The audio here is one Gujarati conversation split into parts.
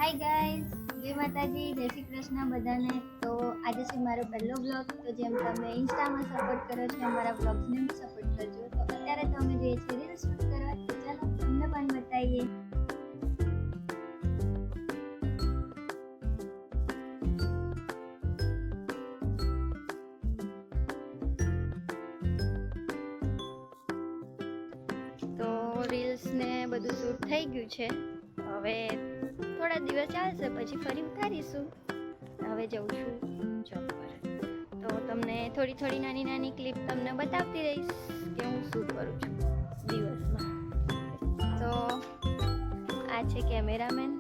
હાય ગાઈઝ, જય માતાજી, જય શ્રી કૃષ્ણ બધાને. તો આજે છે મારો પહેલો બ્લોગ. તો જેમ તમે ઇન્સ્ટામાં સપોર્ટ કરો છો, અમારા બ્લોગ્સને બી સપોર્ટ કરજો. તો અત્યારે તો અમે જઈએ છીએ રીલ્સ શૂટ કરવા. તો ચાલો તમને પણ બતાવીએ. તો રીલ્સ ને બધું શૂટ થઈ ગયું છે. હવે થોડા દિવસ ચાલશે પછી ફરી ઉતારીશું. હવે જઉં છું જોબ પર. તો તમને થોડી નાની નાની ક્લિપ તમને બતાવતી રહીશ કે હું શું કરું છું દિવસમાં. તો આ છે કેમેરામેન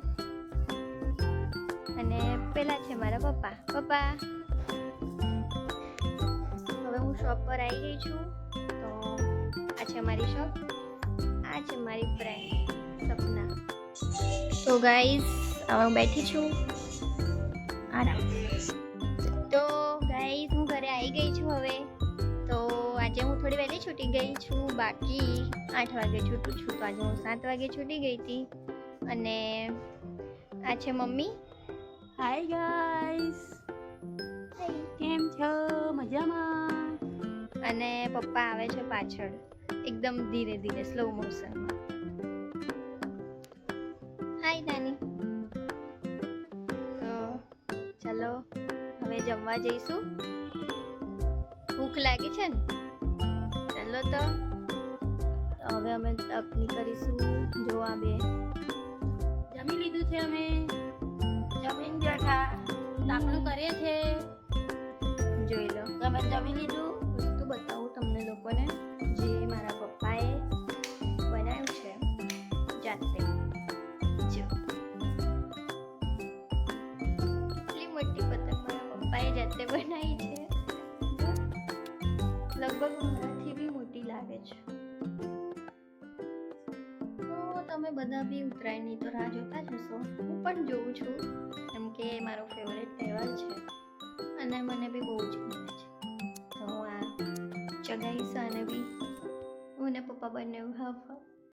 અને પેલા છે મારા પપ્પા. હવે હું શોપ પર આવી ગઈ છું. તો આ છે મારી શોપ, આ છે મારી ફ્રેન્ડ સપના. તો ગાઈઝ હવે હું બેઠી છું આરામ. તો ગાઈઝ હું ઘરે આવી ગઈ છું હવે. તો આજે હું થોડી વહેલી છૂટી ગઈ છું. બાકી 8 વાગે છૂટું છું. તો આજે હું 7 વાગે છૂટી ગઈ હતી. અને આ છે મમ્મી. હાય ગાઈસ, કેમ છો? મજામાં? અને પપ્પા આવે છે પાછળ, એકદમ ધીરે ધીરે સ્લો મોશનમાં. હાય નાની. તો ચલો હવે જમવા જઈશું. ભૂખ લાગી છે ને? ચલો તો હવે અમે તકની કરીશું. જો આ બે જમી લીધું છે, અમે જમીન બેઠા તાપણું કરીએ છે. જોઈ લો. તમે જમી લીધું? વસ્તુ બતાવું તમને લોકોને જે મારા પપ્પાએ બનાવ્યું છે જાતે. જો એટલી મોટી પતંગ મારા પપ્પાએ જાતે બનાવી છે. લગભગ મારાથી બી મોટી લાગે છે. તો તમે બધા બી ઉત્તરાયણની તો રાહ જોતા જ હશો. હું પણ જોઉં છું, કેમ કે મારો ફેવરેટ તહેવાર છે અને મને બી બહુ જ ગમે છે. તો હું આ ચગાવીશ અને બી હું ને પપ્પા બંને હાફ હાફ.